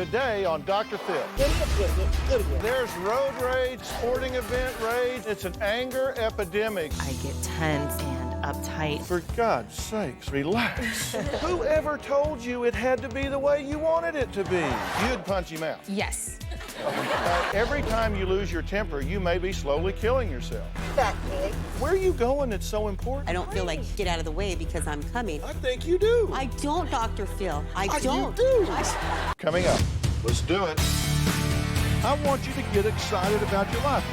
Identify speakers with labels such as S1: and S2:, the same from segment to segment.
S1: Today on Dr. Phil. There's road rage, sporting event rage. It's an anger epidemic.
S2: I get tense and uptight.
S1: For God's sakes, relax. Whoever told you it had to be the way you wanted it to be? You'd punch him out.
S2: Yes.
S1: Every time you lose your temper, you may be slowly killing yourself.
S3: Fat pig.
S1: Where are you going that's so important?
S4: I don't feel like get out of the way because I'm coming.
S1: I think you do.
S4: I don't, Dr. Phil. I don't.
S1: You do. Coming up, let's do it. I want you to get excited about your life.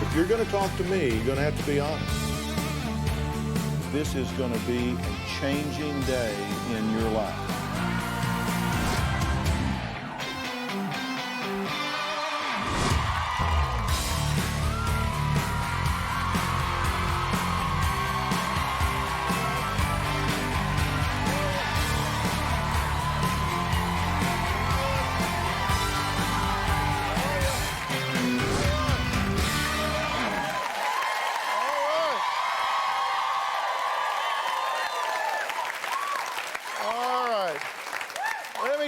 S1: If you're going to talk to me, you're going to have to be honest. This is going to be a changing day in your life.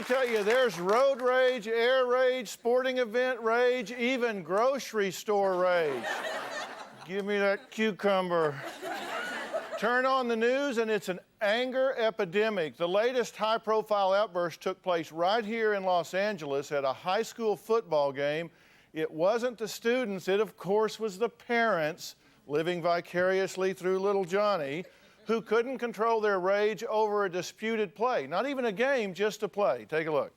S1: Tell you, there's road rage, air rage, sporting event rage, even grocery store rage. Give me that cucumber. Turn on the news and it's an anger epidemic. The latest high-profile outburst took place right here in Los Angeles at a high school football game. It wasn't the students, it of course was the parents living vicariously through little Johnny, who couldn't control their rage over a disputed play. Not even a game, just a play. Take a look.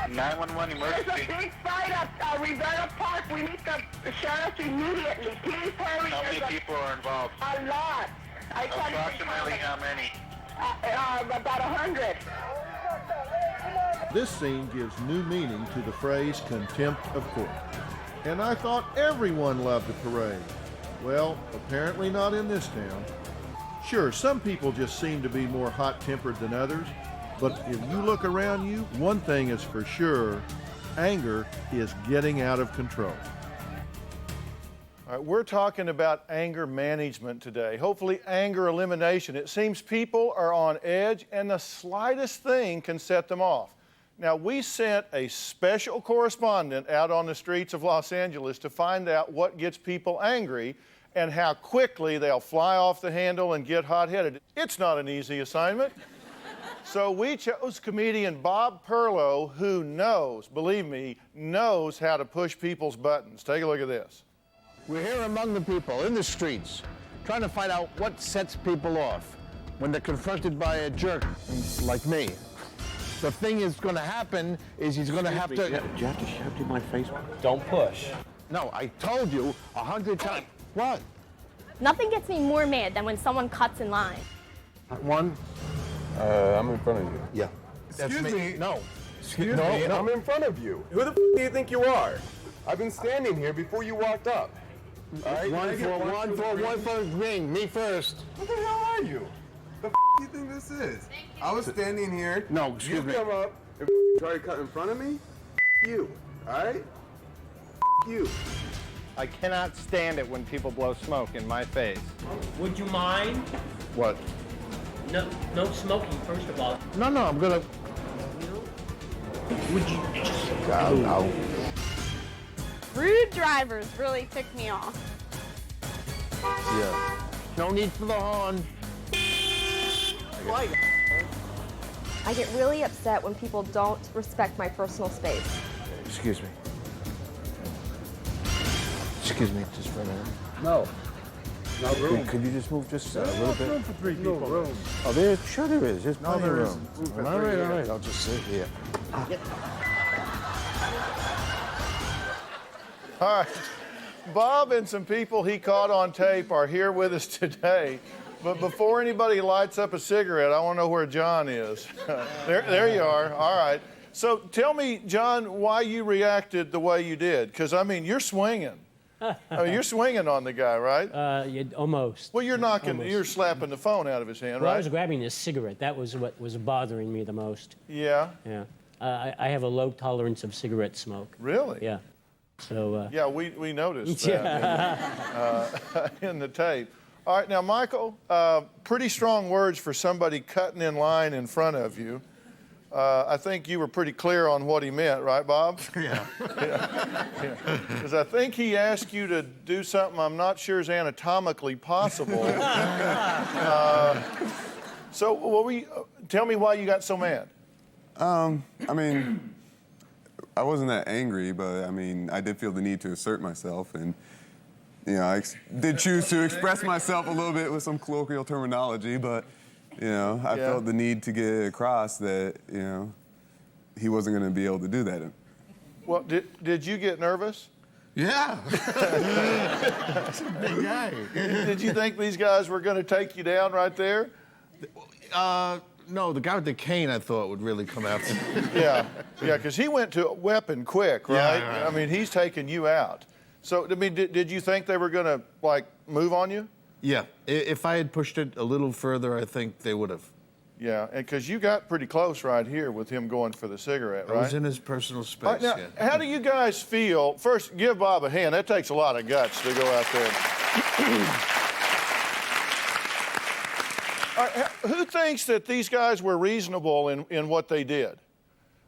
S5: 911 emergency.
S3: There's a big fight at Rivera Park. We need the sheriff immediately. Please hurry.
S5: How many people are involved?
S3: A lot.
S5: Approximately how many?
S3: About 100.
S1: This scene gives new meaning to the phrase contempt of court. And I thought everyone loved a parade. Well, apparently not in this town. Sure, some people just seem to be more hot-tempered than others, but if you look around you, one thing is for sure, anger is getting out of control. All right, we're talking about anger management today, hopefully anger elimination. It seems people are on edge and the slightest thing can set them off. Now, we sent a special correspondent out on the streets of Los Angeles to find out what gets people angry and how quickly they'll fly off the handle and get hot-headed. It's not an easy assignment. So we chose comedian Bob Perlow, who knows, believe me, knows how to push people's buttons. Take a look at this.
S6: We're here among the people, in the streets, trying to find out what sets people off when they're confronted by a jerk like me. The thing is going to happen is he's going to have to...
S7: Do you have to shout in my face?
S8: Don't push.
S6: No, I told you 100 times. What?
S9: Nothing gets me more mad than when someone cuts in line.
S6: One?
S8: I'm in front of you.
S6: Yeah.
S8: Excuse me.
S6: No.
S8: Excuse me, I'm in front of you. Who the f do you think you are? I've been standing here before you walked up. All right?
S6: One for green. Me first.
S8: What the hell are you? The f do you think this is? I was standing here.
S6: No, excuse me.
S8: You come up and try to cut in front of me? You. All right? You.
S10: I cannot stand it when people blow smoke in my face.
S11: Would you mind?
S6: What?
S11: No smoking, first of all.
S6: No, I'm gonna...
S11: Would you just...
S6: No.
S9: Rude drivers really tick me off.
S6: Yeah. No need for the horn.
S9: I get really upset when people don't respect my personal space.
S6: Excuse me. Excuse me, just for a minute.
S8: No. No room.
S6: Could you just move just a little bit?
S8: Room for three people. No room.
S6: Oh, sure there is. There's plenty of room. All
S8: three,
S6: right. I'll just sit here.
S1: All right. Bob and some people he caught on tape are here with us today. But before anybody lights up a cigarette, I want to know where John is. There you are. All right. So tell me, John, why you reacted the way you did. Because, I mean, you're swinging. You're swinging on the guy, right?
S11: Almost.
S1: Well, you're slapping the phone out of his hand,
S11: well,
S1: right?
S11: I was grabbing his cigarette. That was what was bothering me the most.
S1: Yeah?
S11: Yeah. I have a low tolerance of cigarette smoke.
S1: Really?
S11: Yeah. So.
S1: Yeah, we noticed that in the tape. All right, now, Michael, pretty strong words for somebody cutting in line in front of you. I think you were pretty clear on what he meant, right, Bob?
S6: Yeah.
S1: Because I think he asked you to do something I'm not sure is anatomically possible. So, tell me why you got so mad.
S8: I mean, I wasn't that angry, but I mean, I did feel the need to assert myself, and you know, I did choose to express myself a little bit with some colloquial terminology, but you know, I felt the need to get across that you know he wasn't going to be able to do that.
S1: Well, did you get nervous?
S6: Yeah. That's a big guy.
S1: Did you think these guys were going to take you down right there?
S6: No, the guy with the cane I thought would really come out.
S1: Yeah, because he went to a weapon quick, right?
S6: Yeah.
S1: I mean, he's taking you out. So, I mean, did you think they were going to, like, move on you?
S6: Yeah. If I had pushed it a little further, I think they would have.
S1: Yeah, and because you got pretty close right here with him going for the cigarette, right?
S6: I was in his personal space,
S1: All right, now, how do you guys feel? First, give Bob a hand. That takes a lot of guts to go out there. All right, who thinks that these guys were reasonable in what they did?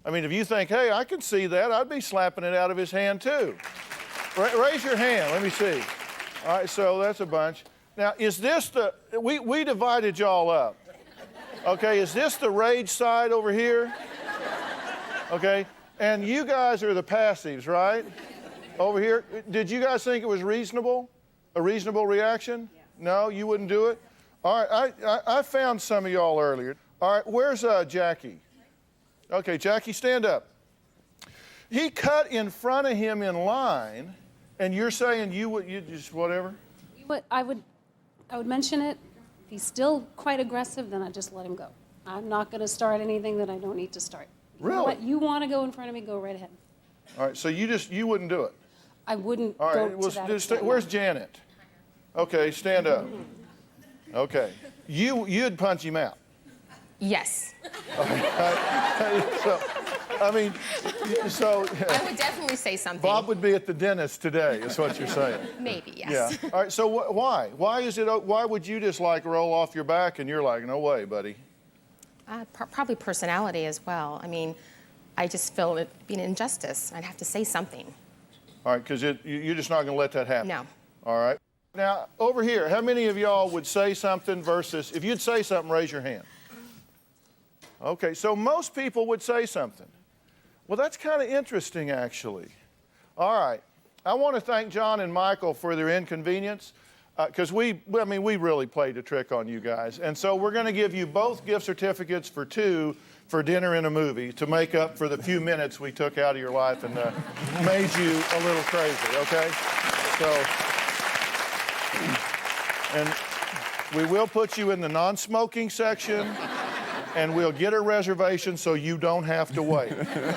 S1: I mean, if you think, hey, I can see that, I'd be slapping it out of his hand too. Raise your hand, let me see. All right, so that's a bunch. Now, is this we divided y'all up. Okay, is this the rage side over here? Okay, and you guys are the passives, right? Over here. Did you guys think it was reasonable? A reasonable reaction? Yeah. No, you wouldn't do it? All right, I found some of y'all earlier. All right, where's Jackie? Okay, Jackie, stand up. He cut in front of him in line, and you're saying you just whatever?
S12: I would mention it. If he's still quite aggressive, then I just let him go. I'm not going to start anything that I don't need to start.
S1: Really?
S12: You want to go in front of me, go right ahead.
S1: All right, so you wouldn't do it?
S12: I wouldn't
S1: All right,
S12: go to that extent.
S1: where's Janet? Okay, stand up. Okay, you'd punch him out.
S13: Yes.
S1: So, I mean, so...
S13: I would definitely say something.
S1: Bob would be at the dentist today, is what you're saying.
S13: Maybe, yes.
S1: Yeah. All right, so why? Why would you just, like, roll off your back and you're like, no way, buddy?
S13: Probably personality as well. I mean, I just feel it being an injustice. I'd have to say something.
S1: All right, because you're just not going to let that happen?
S13: No.
S1: All right. Now, over here, how many of y'all would say something versus... If you'd say something, raise your hand. Okay, so most people would say something. Well, that's kind of interesting, actually. All right. I want to thank John and Michael for their inconvenience, because we really played a trick on you guys. And so we're going to give you both gift certificates for 2 for dinner and a movie to make up for the few minutes we took out of your life and made you a little crazy, okay? So, and we will put you in the non-smoking section, and we'll get a reservation so you don't have to wait,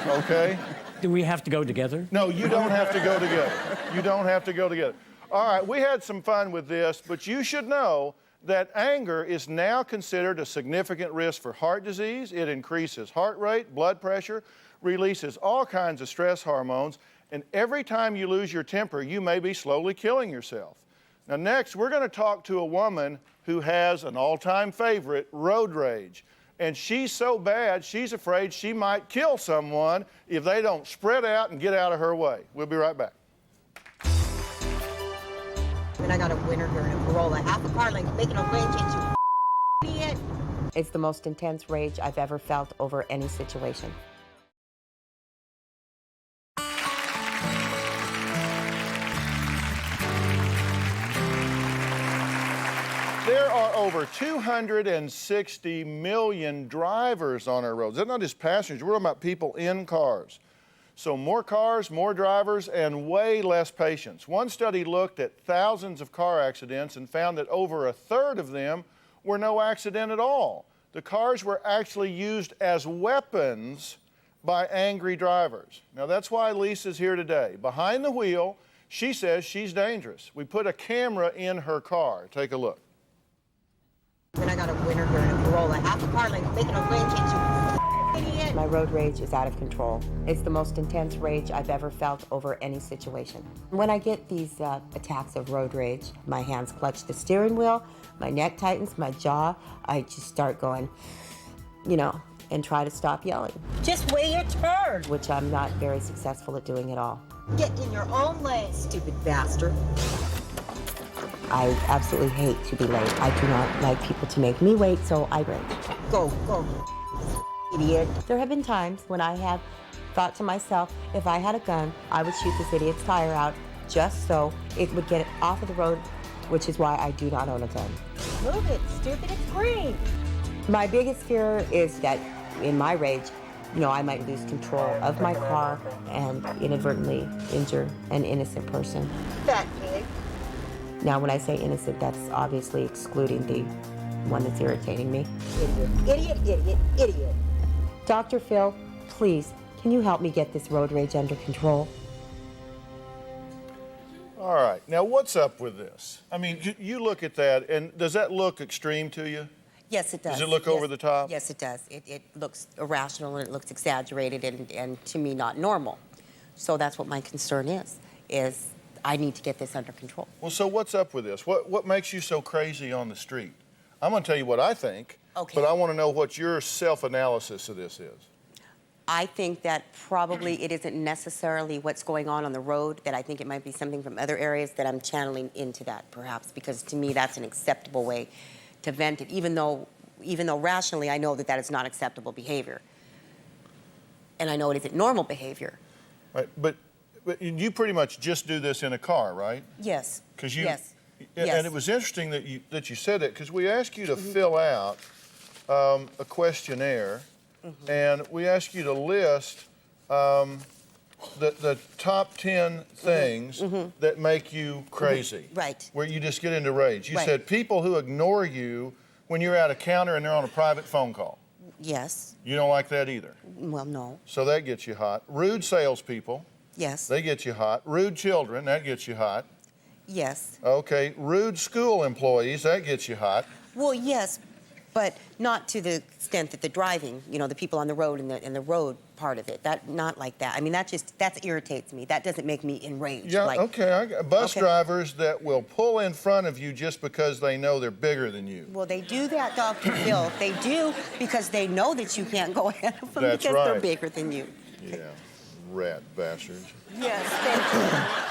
S1: okay?
S11: Do we have to go together?
S1: No, you don't have to go together. You don't have to go together. All right, we had some fun with this, but you should know that anger is now considered a significant risk for heart disease. It increases heart rate, blood pressure, releases all kinds of stress hormones, and every time you lose your temper, you may be slowly killing yourself. Now, next, we're going to talk to a woman who has an all-time favorite, road rage. And she's so bad, she's afraid she might kill someone if they don't spread out and get out of her way. We'll be right back.
S4: Then I got a winner here in a Corolla, half a car length, making a lane change, you idiot. It's the most intense rage I've ever felt over any situation.
S1: There are over 260 million drivers on our roads. That's not just passengers, we're talking about people in cars. So more cars, more drivers, and way less patience. One study looked at thousands of car accidents and found that over a third of them were no accident at all. The cars were actually used as weapons by angry drivers. Now that's why Lisa's here today. Behind the wheel, she says she's dangerous. We put a camera in her car. Take a look.
S4: Then I got a winner here in a Corolla, half a car length, making a lane change, you idiot. My road rage is out of control. It's the most intense rage I've ever felt over any situation. When I get these attacks of road rage, my hands clutch the steering wheel, my neck tightens, my jaw, I just start going, you know, and try to stop yelling.
S14: Just wait your turn.
S4: Which I'm not very successful at doing at all.
S14: Get in your own lane, stupid bastard.
S4: I absolutely hate to be late. I do not like people to make me wait, so I rage.
S14: Go, idiot.
S4: There have been times when I have thought to myself, if I had a gun, I would shoot this idiot's tire out just so it would get off of the road, which is why I do not own a gun.
S14: Move it, stupid, it's green.
S4: My biggest fear is that in my rage, you know, I might lose control of my car and inadvertently injure an innocent person.
S14: Fat pig.
S4: Now, when I say innocent, that's obviously excluding the one that's irritating me.
S14: Idiot, idiot, idiot.
S4: Dr. Phil, please, can you help me get this road rage under control?
S1: All right. Now, what's up with this? I mean, you look at that, and does that look extreme to you?
S4: Yes, it does.
S1: Does it look over the top?
S4: Yes, it does. It looks irrational and it looks exaggerated and to me not normal. So that's what my concern is I need to get this under control.
S1: Well, so what's up with this? What makes you so crazy on the street? I'm going to tell you what I think, but I want to know what your self-analysis of this is.
S4: I think that probably it isn't necessarily what's going on the road, that I think it might be something from other areas that I'm channeling into that, perhaps, because to me that's an acceptable way to vent it, even though rationally I know that that is not acceptable behavior. And I know it isn't normal behavior.
S1: Right, but you pretty much just do this in a car, right?
S4: Yes.
S1: Yes. And it was interesting that you said that, because we asked you to fill out a questionnaire, and we asked you to list the top 10 things that make you crazy.
S4: Right.
S1: Where you just get into rage. You
S4: Right.
S1: said people who ignore you when you're at a counter and they're on a private phone call.
S4: Yes.
S1: You don't like that either.
S4: Well, no.
S1: So that gets you hot. Rude salespeople.
S4: Yes.
S1: They get you hot. Rude children, that gets you hot.
S4: Yes.
S1: Okay, rude school employees, that gets you hot.
S4: Well, yes, but not to the extent that the driving, you know, the people on the road and the road part of it. Not like that. I mean, that irritates me. That doesn't make me enraged.
S1: Yeah,
S4: like,
S1: okay. Bus drivers that will pull in front of you just because they know they're bigger than you.
S4: Well, they do that, Dr. Phil. They do because they know that you can't go ahead of them
S1: That's
S4: because
S1: right.
S4: they're bigger than you.
S1: Yeah, rat bastards.
S4: Yes, thank you.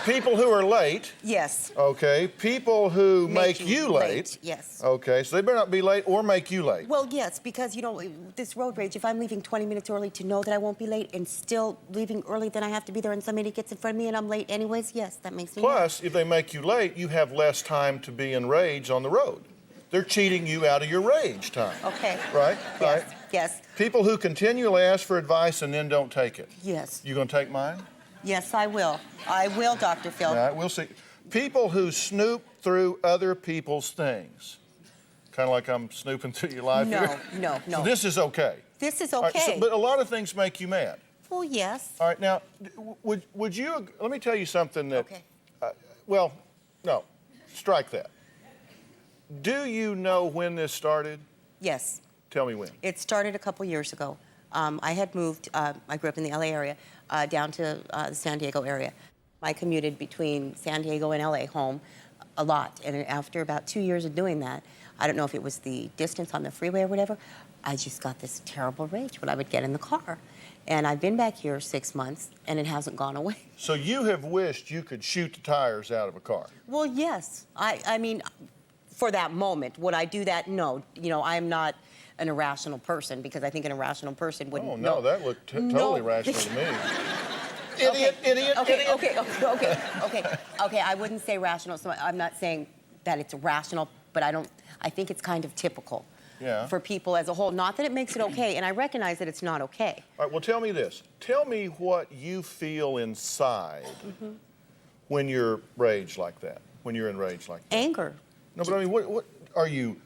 S1: People who are late.
S4: Yes.
S1: Okay. People who make you late.
S4: Yes.
S1: Okay, so they better not be late or make you late.
S4: Well, yes, because, you know, this road rage, if I'm leaving 20 minutes early to know that I won't be late and still leaving early, then I have to be there and somebody gets in front of me and I'm late anyways, yes, that makes me
S1: Plus, if they make you late, you have less time to be in rage on the road. They're cheating you out of your rage time.
S4: Okay.
S1: Right?
S4: Yes.
S1: Right.
S4: Yes.
S1: People who continually ask for advice and then don't take it.
S4: Yes.
S1: You gonna take mine?
S4: Yes, I will. I will, Dr. Phil.
S1: All right, we'll see. People who snoop through other people's things. Kind of like I'm snooping through your life here.
S4: No.
S1: So this is okay.
S4: This is
S1: All right,
S4: okay.
S1: but a lot of things make you mad.
S4: Well, yes.
S1: All right, now, would you, let me tell you something that,
S4: Okay.
S1: well, no, strike that. Do you know when this started?
S4: Yes.
S1: Tell me when.
S4: It started a couple years ago. I had moved, I grew up in the LA area, down to the San Diego area. I commuted between San Diego and LA home a lot. And after about 2 years of doing that, I don't know if it was the distance on the freeway or whatever, I just got this terrible rage when I would get in the car. And I've been back here 6 months, and it hasn't gone away.
S1: So you have wished you could shoot the tires out of a car?
S4: Well, yes. I mean, for that moment. Would I do that? No. You know, I'm not an irrational person, because I think an irrational person wouldn't.
S1: Oh, no, that looked totally rational to me. Idiot.
S4: Okay, I wouldn't say rational, so I'm not saying that it's rational, but I think it's kind of typical for people as a whole. Not that it makes it okay, and I recognize that it's not okay.
S1: All right, well, tell me this. Tell me what you feel inside when you're rage like that, when you're enraged like that.
S4: Anger.
S1: No, but I mean, what are you,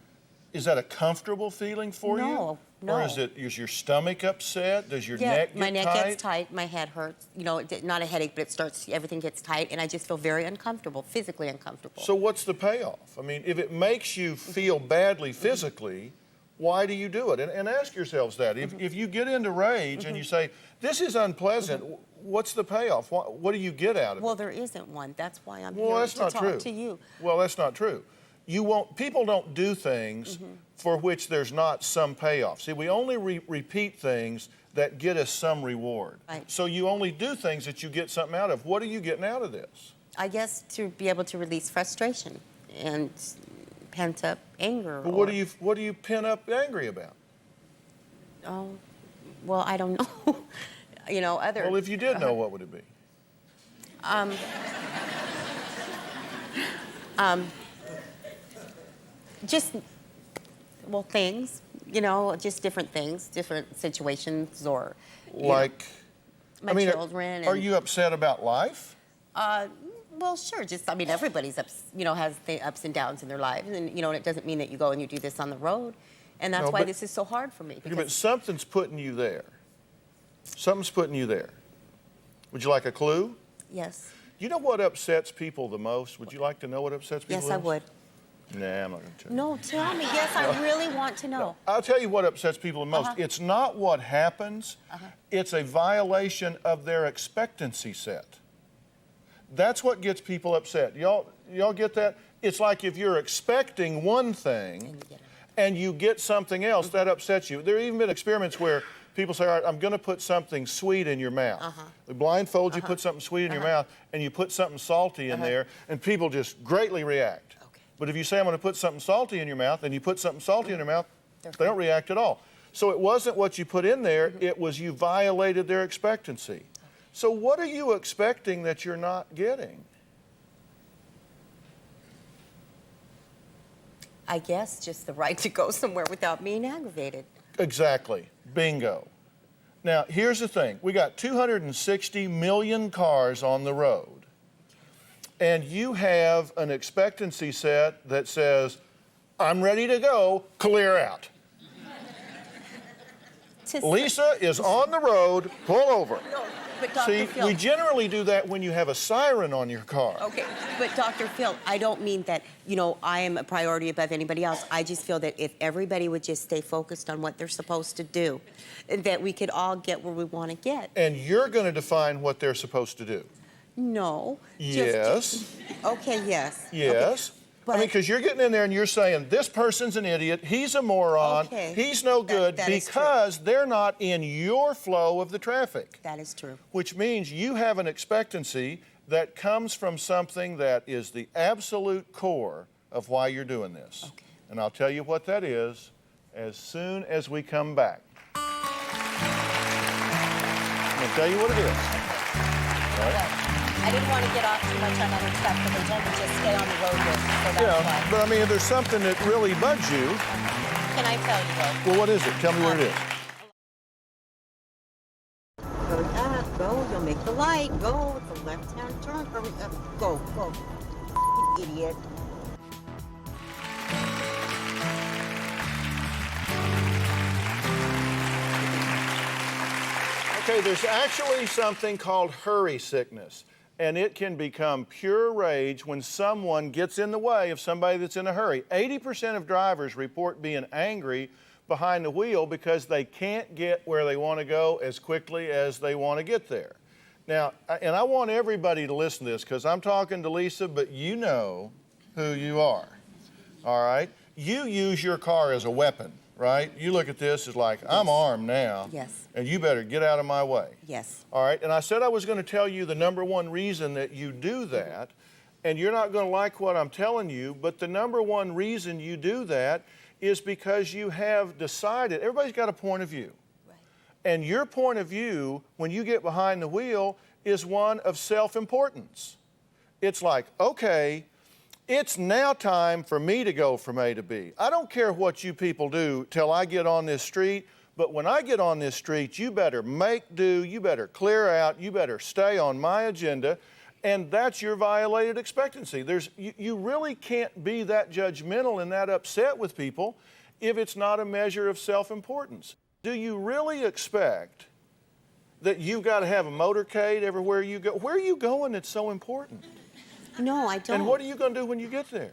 S1: is that a comfortable feeling for you?
S4: No.
S1: Or is your stomach upset? Does your neck get tight?
S4: My neck gets tight, my head hurts. You know, not a headache, but everything gets tight, and I just feel very uncomfortable, physically uncomfortable.
S1: So what's the payoff? I mean, if it makes you feel badly physically, Why do you do it? And ask yourselves that. If you get into rage and you say, this is unpleasant, what's the payoff? What do you get out of it?
S4: Well, there isn't one. That's why I'm
S1: Well,
S4: here
S1: that's
S4: to
S1: not
S4: talk
S1: true.
S4: to you.
S1: Well, that's not true. People don't do things for which there's not some payoff. See, we only repeat things that get us some reward.
S4: Right.
S1: So you only do things that you get something out of. What are you getting out of this?
S4: I guess to be able to release frustration and pent up anger.
S1: Well, what do you pin up angry about?
S4: Oh, well, I don't know. You know, other.
S1: Well, if you did know, what would it be?
S4: Just, well, things, you know, just different things, different situations, or
S1: Like,
S4: my children.
S1: Are you upset about life?
S4: Well, sure. Just, I mean, everybody's has the ups and downs in their lives, and and it doesn't mean that you go and you do this on the road, and that's
S1: No,
S4: why
S1: but-
S4: this is so hard for me.
S1: Yeah, but something's putting you there. Something's putting you there. Would you like a clue?
S4: Yes.
S1: You know what upsets people the most? Would you like to know what upsets people
S4: Yes,
S1: the
S4: I
S1: most?
S4: would.
S1: Nah, I'm not going to tell you.
S4: No, tell me. Yes, I really want to know.
S1: I'll tell you what upsets people the most. It's not what happens. It's a violation of their expectancy set. That's what gets people upset. Y'all get that? It's like if you're expecting one thing and you get something else, that upsets you. There have even been experiments where people say, all right, I'm going to put something sweet in your mouth. They blindfold you, put something sweet in your mouth, and you put something salty in there, and people just greatly react. But if you say, I'm going to put something salty in your mouth, and you put something salty in your mouth, they don't react at all. So it wasn't what you put in there, it was you violated their expectancy. So what are you expecting that you're not getting?
S4: I guess just the right to go somewhere without being aggravated.
S1: Exactly. Bingo. Now, here's the thing. We got 260 million cars on the road. And you have an expectancy set that says, I'm ready to go, clear out. Lisa is on the road, pull over.
S4: No, but Dr.
S1: See,
S4: Phil,
S1: we generally do that when you have a siren on your car.
S4: Okay, but Dr. Phil, I don't mean that, I am a priority above anybody else. I just feel that if everybody would just stay focused on what they're supposed to do, that we could all get where we want to get.
S1: And you're going to define what they're supposed to do.
S4: No.
S1: Yes.
S4: Okay, yes.
S1: Yes.
S4: Okay,
S1: I mean, because you're getting in there and you're saying, this person's an idiot, he's a moron, he's no good,
S4: that is true.
S1: because they're not in your flow of the traffic.
S4: That is true.
S1: Which means you have an expectancy that comes from something that is the absolute core of why you're doing this.
S4: Okay.
S1: And I'll tell you what that is as soon as we come back. I'm going to tell you what it is. All right?
S4: I didn't want to get off too much on other stuff, but they told me just stay on the road with, so that's why.
S1: But I mean, if there's something that really bugs you,
S4: Can I tell you though?
S1: well, what is it? Tell me what it is.
S14: Hurry up, go, you'll make the light. Go, it's a left-hand turn. Hurry up, go, go. You idiot.
S1: Okay, there's actually something called hurry sickness, and it can become pure rage when someone gets in the way of somebody that's in a hurry. 80% of drivers report being angry behind the wheel because they can't get where they want to go as quickly as they want to get there. Now, and I want everybody to listen to this because I'm talking to Lisa, but you know who you are, all right? You use your car as a weapon, right? You look at this as like, I'm armed now.
S4: Yes.
S1: And you better get out of my way.
S4: Yes.
S1: All right, and I said I was going to tell you the number one reason that you do that, and you're not going to like what I'm telling you, but the number one reason you do that is because you have decided, everybody's got a point of view.
S4: Right.
S1: And your point of view, when you get behind the wheel, is one of self-importance. It's like, okay, it's now time for me to go from A to B. I don't care what you people do till I get on this street, but when I get on this street, you better make do, you better clear out, you better stay on my agenda, and that's your violated expectancy. You really can't be that judgmental and that upset with people if it's not a measure of self-importance. Do you really expect that you've got to have a motorcade everywhere you go? Where are you going that's so important?
S4: No, I don't.
S1: And what are you going to do when you get there?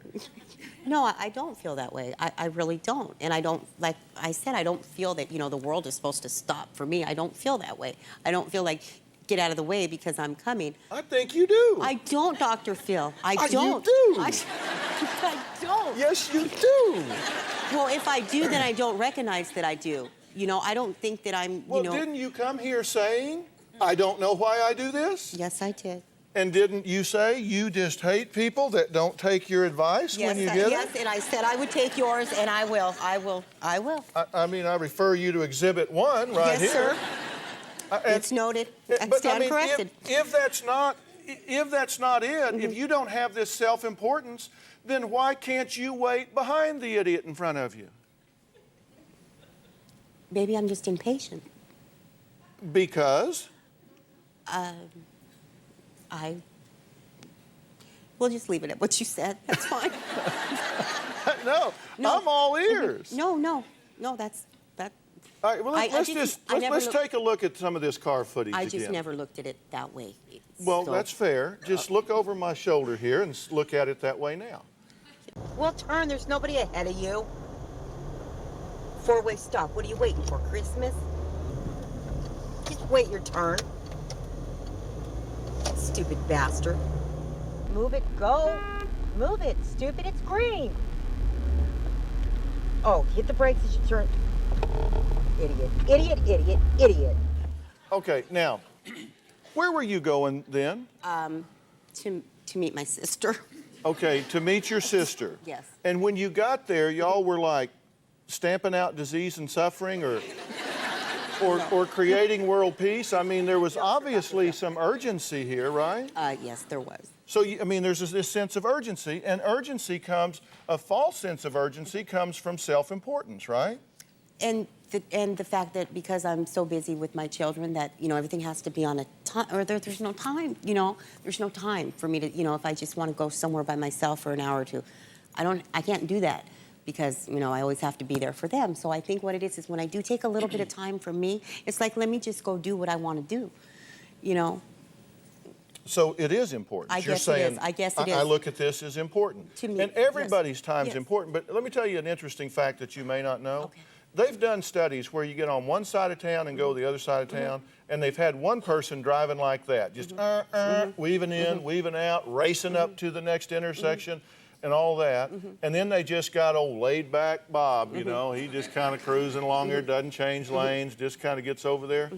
S4: No, I don't feel that way. I really don't. And I don't, like I said, I don't feel that, the world is supposed to stop for me. I don't feel that way. I don't feel like, get out of the way because I'm coming.
S1: I think you do.
S4: I don't, Dr. Phil. I don't.
S1: You do.
S4: I don't.
S1: Yes, you do.
S4: Well, if I do, then I don't recognize that I do. I don't think that I'm,
S1: Well, didn't you come here saying, I don't know why I do this?
S4: Yes, I did.
S1: And didn't you say you just hate people that don't take your advice when you get
S4: Yes,
S1: it?
S4: and I said I would take yours, and I will. I will.
S1: I mean, I refer you to Exhibit 1 right
S4: Yes,
S1: here.
S4: sir. It's noted. I stand corrected.
S1: If that's not it, if you don't have this self-importance, then why can't you wait behind the idiot in front of you?
S4: Maybe I'm just impatient.
S1: Because?
S4: We'll just leave it at what you said. That's fine.
S1: No, I'm all ears.
S4: No, that's that.
S1: All right, well, let's take a look at some of this car footage
S4: I
S1: again.
S4: just never looked at it that way.
S1: Well, that's fair. Just look over my shoulder here and look at it that way now.
S14: We'll turn. There's nobody ahead of you. Four-way stop. What are you waiting for? Christmas? Just wait your turn. Stupid bastard. Move it. Go. Move it. Stupid. It's green. Oh, hit the brakes as you turn. Idiot. Idiot. Idiot. Idiot.
S1: Okay, now, where were you going then?
S4: To meet my sister.
S1: Okay, to meet your sister.
S4: Yes.
S1: And when you got there, y'all were like stamping out disease and suffering or creating world peace? I mean, there was obviously some urgency here, right?
S4: Yes, there was.
S1: So, there's this sense of urgency, and a false sense of urgency comes from self-importance, right?
S4: And the fact that because I'm so busy with my children that, everything has to be on a time, or there's no time, there's no time for me to, if I just want to go somewhere by myself for an hour or two, I can't do that because, I always have to be there for them. So I think what it is when I do take a little bit of time for me, it's like, let me just go do what I want to do,
S1: So it is important.
S4: I guess it is. I guess it is.
S1: I look at this as important.
S4: To me,
S1: and everybody's
S4: yes.
S1: time is
S4: Yes.
S1: important. But let me tell you an interesting fact that you may not know.
S4: Okay.
S1: They've done studies where you get on one side of town and go the other side of town, and they've had one person driving like that, just weaving in, weaving out, racing up to the next intersection, and all that. And then they just got old laid-back Bob, he just kind of cruising along there, doesn't change lanes, just kind of gets over there.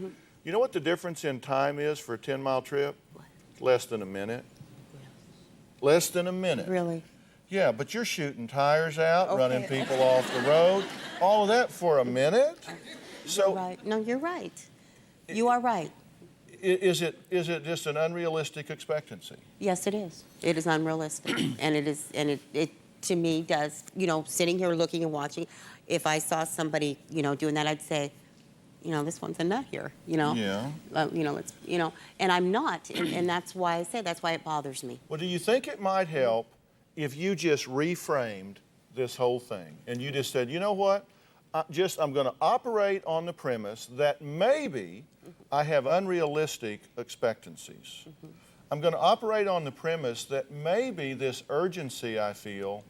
S1: You know what the difference in time is for a 10-mile trip? Less than a minute. Less than a minute.
S4: Really?
S1: Yeah, but you're shooting tires out, running people off the road, all of that for a minute. So,
S4: right. No, you're right. You are right.
S1: Is it just an unrealistic expectancy?
S4: Yes, it is. It is unrealistic, and it to me does. Sitting here looking and watching, if I saw somebody, doing that, I'd say, this one's a nut here.
S1: Yeah.
S4: It's and I'm not, and that's why I say that's why it bothers me.
S1: Well, do you think it might help if you just reframed this whole thing and you just said, you know what, I'm going to operate on the premise that maybe I have unrealistic expectancies. I'm going to operate on the premise that maybe this urgency I feel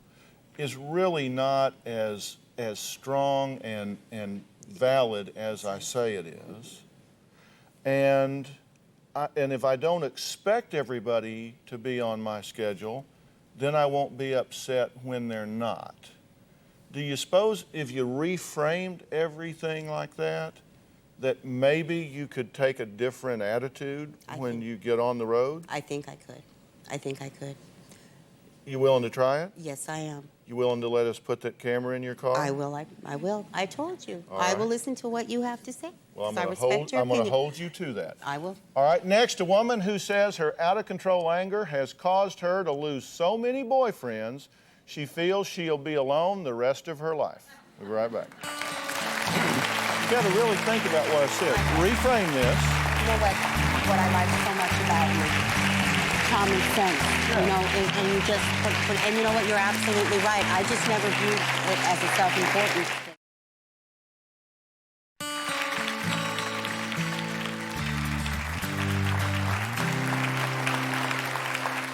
S1: is really not as strong and valid as I say it is. And if I don't expect everybody to be on my schedule, then I won't be upset when they're not. Do you suppose if you reframed everything like that maybe you could take a different attitude when you get on the road?
S4: I think I could.
S1: You willing to try it?
S4: Yes, I am.
S1: You willing to let us put that camera in your car?
S4: I will. I will. I told you.
S1: All
S4: I
S1: right.
S4: will listen to what you have to say.
S1: Well, I'm
S4: I
S1: going
S4: respect your
S1: to
S4: opinion.
S1: hold you to that.
S4: I will.
S1: All right, next, a woman who says her out-of-control anger has caused her to lose so many boyfriends, she feels she'll be alone the rest of her life. We'll be right back. You got to really think about what I said. Reframe this.
S4: You know what I like so much about you? Common sense, and you just, and you know what, you're absolutely right. I just never viewed it as a self-importance thing.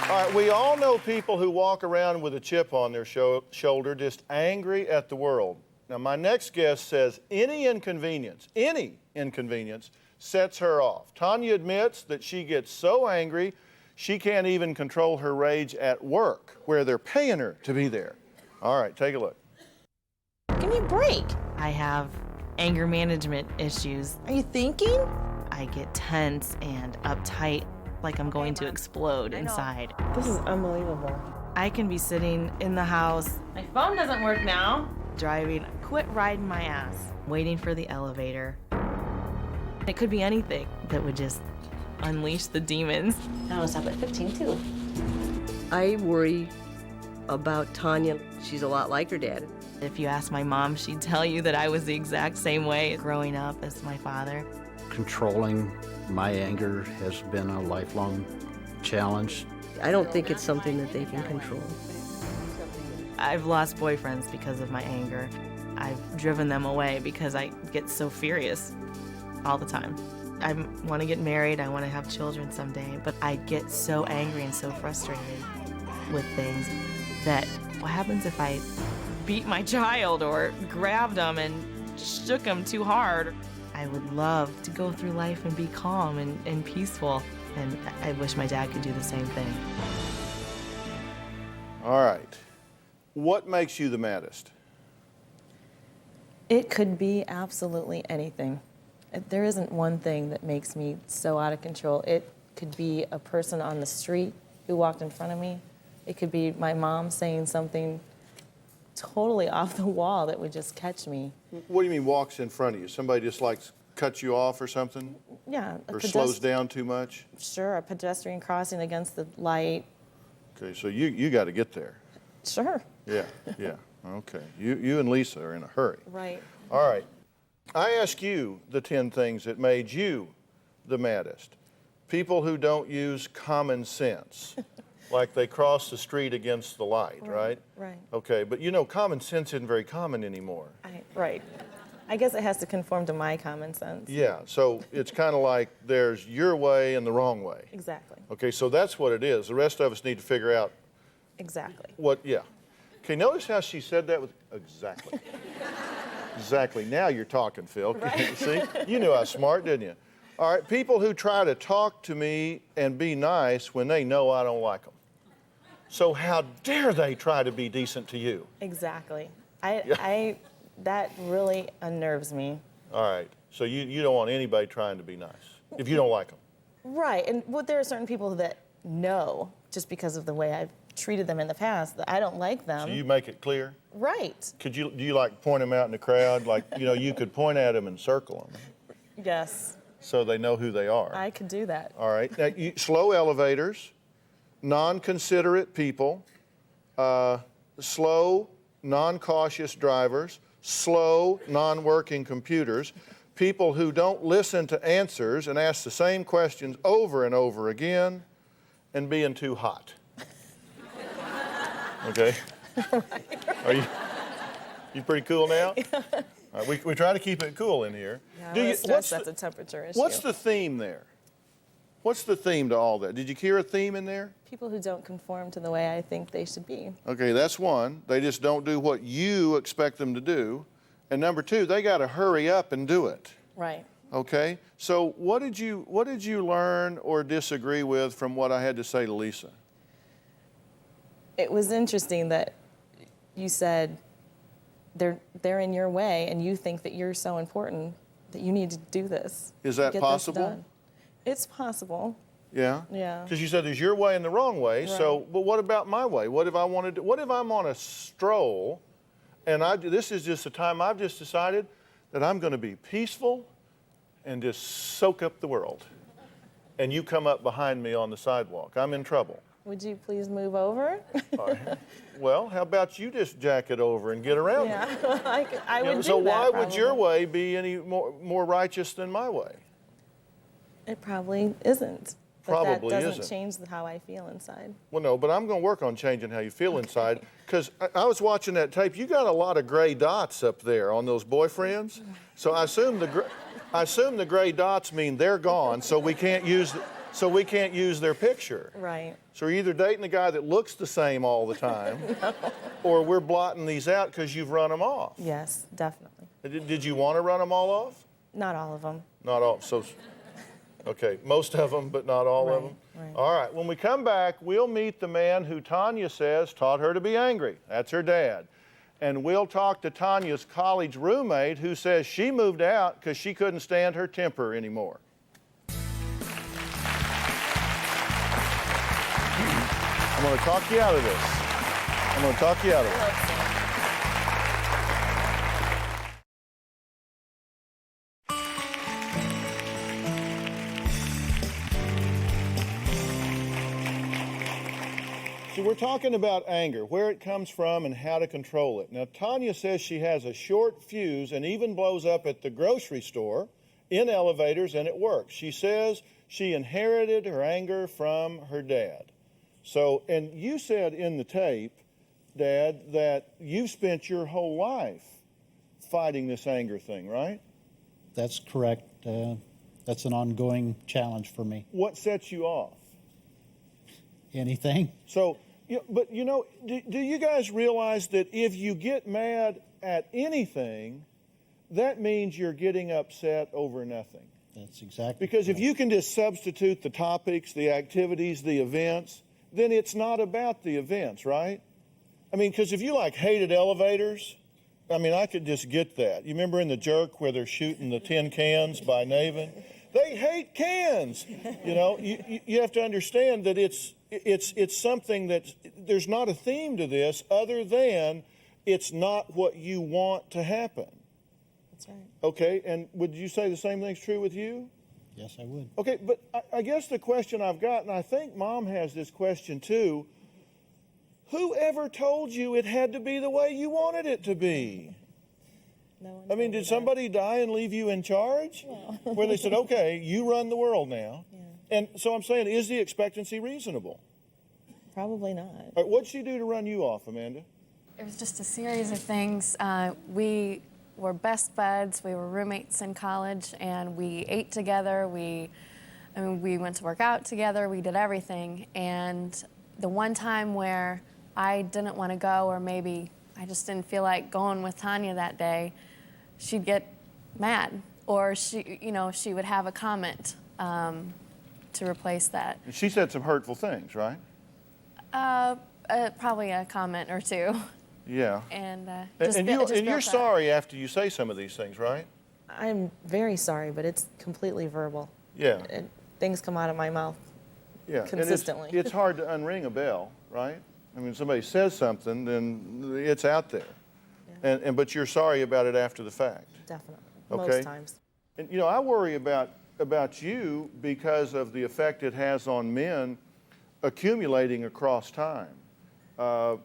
S1: All All right, we all know people who walk around with a chip on their shoulder, just angry at the world. Now, my next guest says any inconvenience sets her off. Tanya admits that she gets so angry she can't even control her rage at work, where they're paying her to be there. All right, take a look.
S2: Give me a break. I have anger management issues.
S14: Are you thinking?
S2: I get tense and uptight, like I'm going to explode inside.
S14: This is unbelievable.
S2: I can be sitting in the house. My phone doesn't work now. Driving, quit riding my ass, waiting for the elevator. It could be anything that would just unleash the demons.
S4: I was up at 15 too.
S14: I worry about Tanya. She's a lot like her dad.
S2: If you ask my mom, she'd tell you that I was the exact same way growing up as my father.
S7: Controlling my anger has been a lifelong challenge.
S14: I don't think it's something that they can control.
S2: I've lost boyfriends because of my anger. I've driven them away because I get so furious all the time. I want to get married, I want to have children someday, but I get so angry and so frustrated with things that what happens if I beat my child or grabbed them and shook them too hard? I would love to go through life and be calm and peaceful, and I wish my dad could do the same thing.
S1: All right. What makes you the maddest?
S15: It could be absolutely anything. There isn't one thing that makes me so out of control. It could be a person on the street who walked in front of me. It could be my mom saying something totally off the wall that would just catch me.
S1: What do you mean walks in front of you? Somebody just like cuts you off or something?
S15: Yeah.
S1: Or slows down too much?
S15: Sure, a pedestrian crossing against the light.
S1: Okay, so you got to get there.
S15: Sure.
S1: Yeah, yeah. Okay. You and Lisa are in a hurry.
S15: Right.
S1: All right. I ask you the 10 things that made you the maddest. People who don't use common sense, like they cross the street against the light, right?
S15: Right.
S1: Okay, but you know, common sense isn't very common anymore.
S15: Right. I guess it has to conform to my common sense.
S1: Yeah, so it's kind of like there's your way and the wrong way.
S15: Exactly.
S1: Okay, so that's what it is. The rest of us need to figure out
S15: Exactly.
S1: what, yeah. Okay, notice how she said that with exactly. Exactly. Now you're talking, Phil.
S15: Right.
S1: See? You knew I was smart, didn't you? All right, people who try to talk to me and be nice when they know I don't like them. So how dare they try to be decent to you?
S15: Exactly. That really unnerves me.
S1: All right, so you don't want anybody trying to be nice if you don't like them.
S15: Right, and there are certain people that know, just because of the way I've treated them in the past, that I don't like them.
S1: So you make it clear?
S15: Right.
S1: Do you like point them out in the crowd? Like, you know, you could point at them and circle them.
S15: Yes.
S1: So they know who they are.
S15: I could do that.
S1: All right. Now, slow elevators, non-considerate people, slow, non-cautious drivers, slow, non-working computers, people who don't listen to answers and ask the same questions over and over again, and being too hot. Okay? Are you pretty cool now? All right, we try to keep it cool in here.
S15: Yeah, that's a temperature issue.
S1: What's the theme there? What's the theme to all that? Did you hear a theme in there?
S15: People who don't conform to the way I think they should be.
S1: Okay, that's one. They just don't do what you expect them to do. And number two, they got to hurry up and do it.
S15: Right.
S1: Okay? So what did you learn or disagree with from what I had to say to Lisa?
S15: It was interesting that you said they're in your way and you think that you're so important that you need to do this.
S1: Is that
S15: get
S1: possible?
S15: This done. It's possible.
S1: Yeah?
S15: Yeah.
S1: Because you said there's your way and the wrong way.
S15: Right.
S1: So, but what about my way? What if I'm on a stroll and this is just a time I've just decided that I'm going to be peaceful and just soak up the world. And you come up behind me on the sidewalk. I'm in trouble.
S15: Would you please move over?
S1: Well, how about you just jack it over and get around me?
S15: Yeah, I would do
S1: so
S15: that.
S1: why would your
S15: probably.
S1: way be any more righteous than my way?
S15: It probably isn't. But
S1: Probably
S15: that doesn't
S1: isn't.
S15: change how I feel inside.
S1: Well, no, but I'm going to work on changing how you feel inside because I was watching that tape. You got a lot of gray dots up there on those boyfriends. So I assume the gray dots mean they're gone, so we can't use so we can't use their picture.
S15: Right.
S1: So you're either dating the guy that looks the same all the time, or we're blotting these out because you've run them off.
S15: Yes, definitely.
S1: Did you want to run them all off?
S15: Not all of them.
S1: Not all. So, okay, most of them, but not all of them.
S15: Right.
S1: All right, when we come back, we'll meet the man who Tanya says taught her to be angry. That's her dad. And we'll talk to Tanya's college roommate who says she moved out because she couldn't stand her temper anymore. I'm going to talk you out of this. I'm going to talk you out of it. So we're talking about anger, where it comes from and how to control it. Now, Tanya says she has a short fuse and even blows up at the grocery store, in elevators, and at work. She says she inherited her anger from her dad. So, and you said in the tape, Dad, that you've spent your whole life fighting this anger thing, right?
S16: That's correct. That's an ongoing challenge for me.
S1: What sets you off?
S16: Anything.
S1: So, but you know, do you guys realize that if you get mad at anything, that means you're getting upset over nothing?
S16: That's exactly.
S1: Because if you can just substitute the topics, the activities, the events, then it's not about the events, right? I mean, because if you like hated elevators, I mean, I could just get that. You remember in The Jerk where they're shooting the tin cans by Navin? They hate cans. You know, you have to understand that it's something that there's not a theme to this other than it's not what you want to happen.
S15: That's right.
S1: Okay, and would you say the same thing's true with you?
S16: Yes, I would.
S1: Okay, but I guess the question I've got, and I think Mom has this question too, whoever told you it had to be the way you wanted it to be?
S15: No one
S1: I mean, did somebody die and leave you in charge? No. Where they said, okay, you run the world now.
S15: Yeah.
S1: And so I'm saying, is the expectancy reasonable?
S15: Probably not.
S1: All right, what'd she do to run you off, Amanda?
S17: It was just a series of things. We were best buds. We were roommates in college, and we ate together. We went to work out together. We did everything. And the one time where I didn't want to go, or maybe I just didn't feel like going with Tanya that day, she'd get mad, or she would have a comment to replace that.
S1: She said some hurtful things, right?
S17: Probably a comment or two.
S1: Yeah.
S17: And
S1: you're sorry after you say some of these things, right?
S15: I'm very sorry, but it's completely verbal.
S1: Yeah.
S15: Things come out of my mouth consistently.
S1: And it's hard to unring a bell, right? I mean, somebody says something, then it's out there. Yeah. But you're sorry about it after the fact.
S15: Definitely.
S1: Okay?
S15: Most times.
S1: And, I worry about you because of the effect it has on men accumulating across time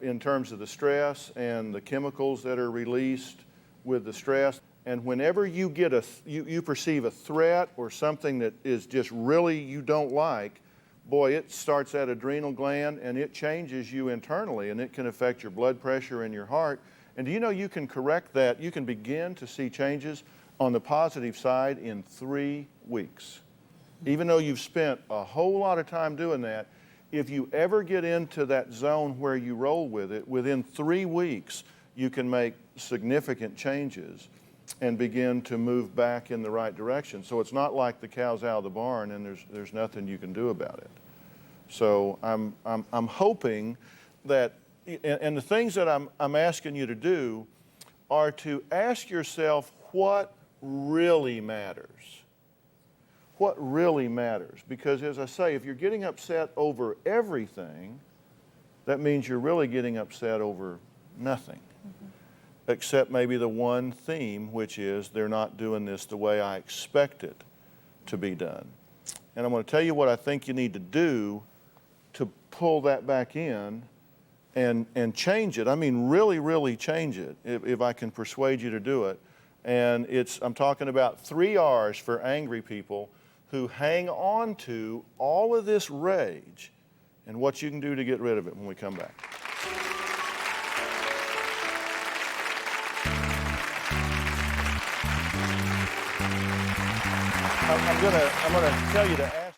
S1: in terms of the stress and the chemicals that are released with the stress. And whenever you get you perceive a threat or something that is just really you don't like, boy, it starts that adrenal gland and it changes you internally, and it can affect your blood pressure and your heart. And do you know you can correct that? You can begin to see changes on the positive side in 3 weeks. Even though you've spent a whole lot of time doing that, if you ever get into that zone where you roll with it, within 3 weeks, you can make significant changes and begin to move back in the right direction. So it's not like the cow's out of the barn and there's nothing you can do about it. So I'm hoping that, and the things that I'm asking you to do are to ask yourself what really matters. What really matters. Because as I say, if you're getting upset over everything, that means you're really getting upset over nothing. Except maybe the one theme, which is they're not doing this the way I expect it to be done. And I'm going to tell you what I think you need to do to pull that back in and change it. I mean, really, really change it, if I can persuade you to do it. And I'm talking about 3 R's for angry people who hang on to all of this rage and what you can do to get rid of it when we come back. I'm gonna tell you to ask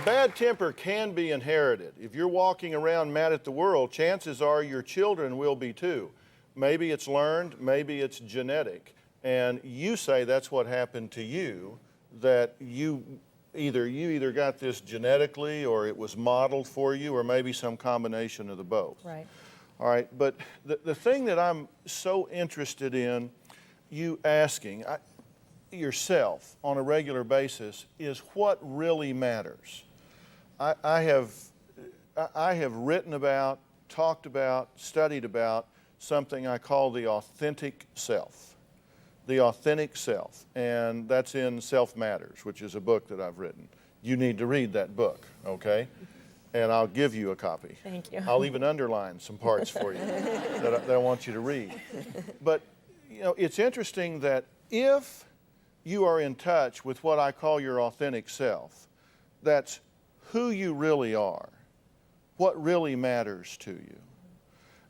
S1: bad temper can be inherited. If you're walking around mad at the world, chances are your children will be too. Maybe it's learned, maybe it's genetic. And you say that's what happened to you, that you either got this genetically or it was modeled for you, or maybe some combination of the both.
S15: Right.
S1: All right, but the thing that I'm so interested in you asking yourself on a regular basis is what really matters. I have written about, talked about, studied about something I call the authentic self. The authentic self, and that's in Self Matters, which is a book that I've written. You need to read that book, okay? And I'll give you a copy.
S15: Thank you.
S1: I'll even underline some parts for you that I want you to read. But, you know, it's interesting that if you are in touch with what I call your authentic self, that's who you really are, what really matters to you,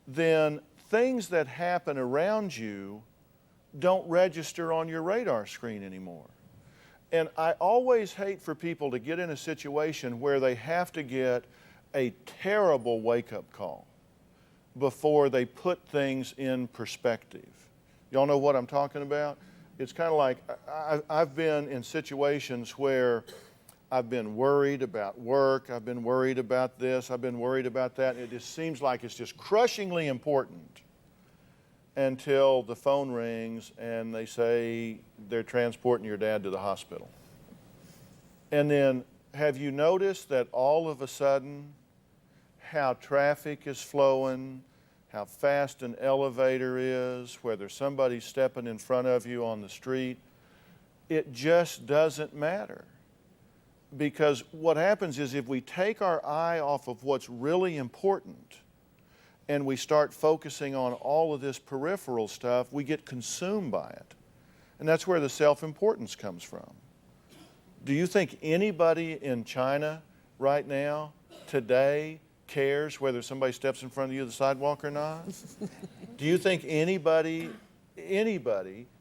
S1: then things that happen around you don't register on your radar screen anymore. And I always hate for people to get in a situation where they have to get a terrible wake-up call before they put things in perspective. Y'all know what I'm talking about? It's kind of like I've been in situations where I've been worried about work, I've been worried about this, I've been worried about that. It just seems like it's just crushingly important until the phone rings and they say they're transporting your dad to the hospital. And then have you noticed that all of a sudden how traffic is flowing, how fast an elevator is, whether somebody's stepping in front of you on the street? It just doesn't matter. Because what happens is if we take our eye off of what's really important and we start focusing on all of this peripheral stuff, we get consumed by it. And that's where the self-importance comes from. Do you think anybody in China right now, today, cares whether somebody steps in front of you on the sidewalk or not? Do you think anybody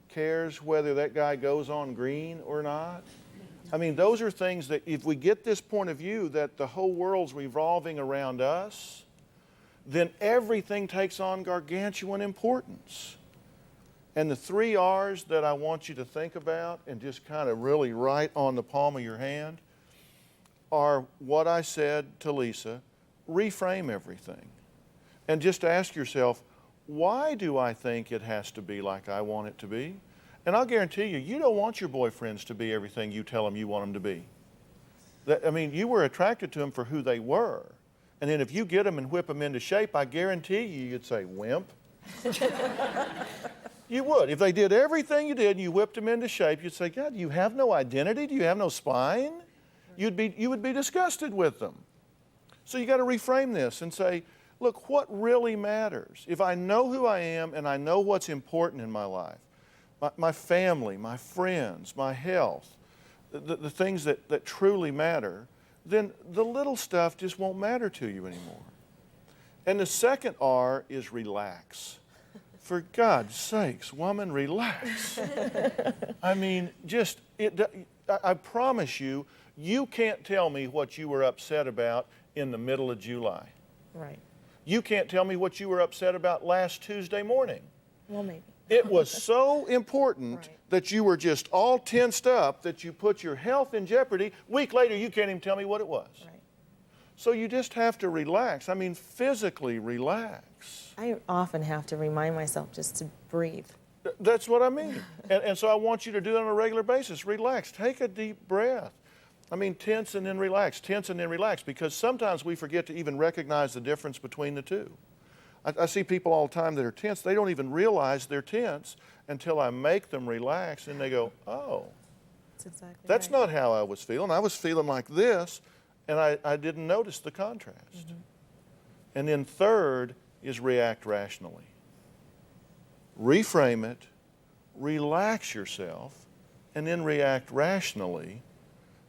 S1: cares whether that guy goes on green or not? I mean, those are things that if we get this point of view that the whole world's revolving around us, then everything takes on gargantuan importance. And the 3 R's that I want you to think about and just kind of really write on the palm of your hand are what I said to Lisa: reframe everything. And just ask yourself, why do I think it has to be like I want it to be? And I'll guarantee you, you don't want your boyfriends to be everything you tell them you want them to be. I mean, you were attracted to them for who they were. And then if you get them and whip them into shape, I guarantee you'd say, wimp. You would. If they did everything you did and you whipped them into shape, you'd say, God, do you have no identity? Do you have no spine? You would be disgusted with them. So you got to reframe this and say, look, what really matters? If I know who I am and I know what's important in my life, my family, my friends, my health, the things that truly matter, then the little stuff just won't matter to you anymore. And the second R is relax. For God's sakes, woman, relax. I mean, I promise you, you can't tell me what you were upset about in the middle of July.
S15: Right.
S1: You can't tell me what you were upset about last Tuesday morning.
S15: Well, maybe.
S1: It was so important that you were just all tensed up that you put your health in jeopardy. A week later, you can't even tell me what it was.
S15: Right.
S1: So you just have to relax. I mean, physically relax.
S15: I often have to remind myself just to breathe.
S1: That's what I mean. And so I want you to do that on a regular basis. Relax. Take a deep breath. I mean, tense and then relax, tense and then relax, because sometimes we forget to even recognize the difference between the two. I see people all the time that are tense. They don't even realize they're tense until I make them relax, and they go, oh, that's not how I was feeling. I was feeling like this, and I didn't notice the contrast. Mm-hmm. And then third is react rationally. Reframe it, relax yourself, and then react rationally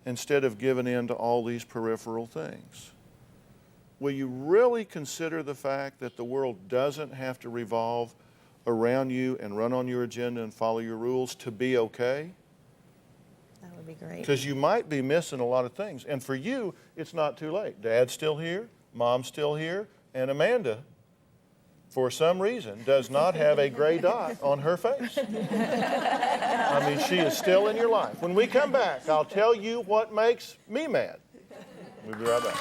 S1: instead of giving in to all these peripheral things. Will you really consider the fact that the world doesn't have to revolve around you and run on your agenda and follow your rules to be okay?
S15: That would be great.
S1: Because you might be missing a lot of things. And for you, it's not too late. Dad's still here, Mom's still here, and Amanda, for some reason, does not have a gray dot on her face. I mean, she is still in your life. When we come back, I'll tell you what makes me mad. We'll be right back.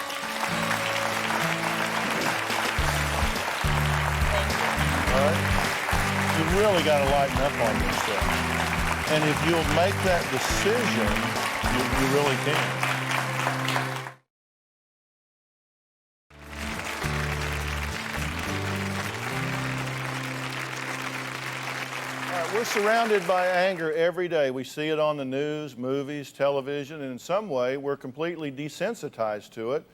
S1: All right? You've really got to lighten up on this stuff. And if you'll make that decision, you really can. We're surrounded by anger every day. We see it on the news, movies, television, and in some way we're completely desensitized to it.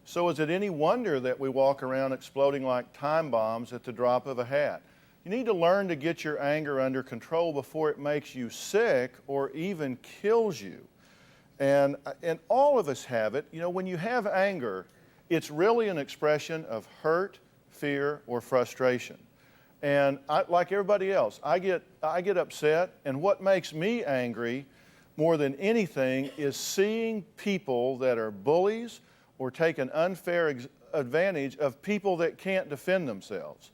S1: So is it any wonder that we walk around exploding like time bombs at the drop of a hat? You need to learn to get your anger under control before it makes you sick or even kills you. And all of us have it. You know, when you have anger, it's really an expression of hurt, fear, or frustration. And like everybody else, I get upset, and what makes me angry more than anything is seeing people that are bullies or take an unfair advantage of people that can't defend themselves.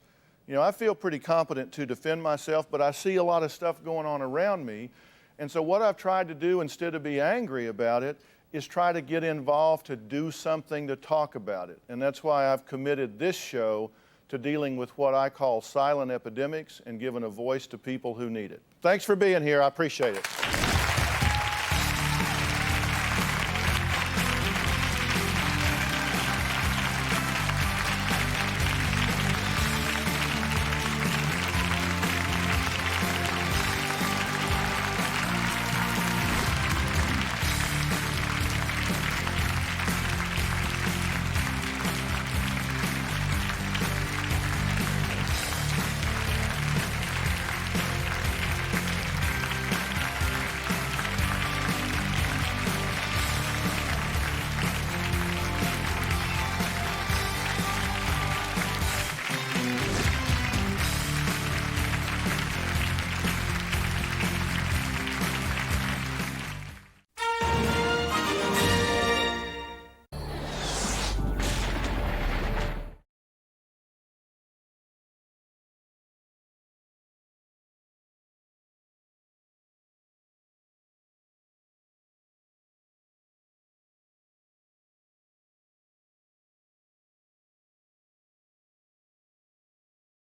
S1: You know, I feel pretty competent to defend myself, but I see a lot of stuff going on around me. And so what I've tried to do, instead of be angry about it, is try to get involved to do something to talk about it. And that's why I've committed this show to dealing with what I call silent epidemics and giving a voice to people who need it. Thanks for being here. I appreciate it.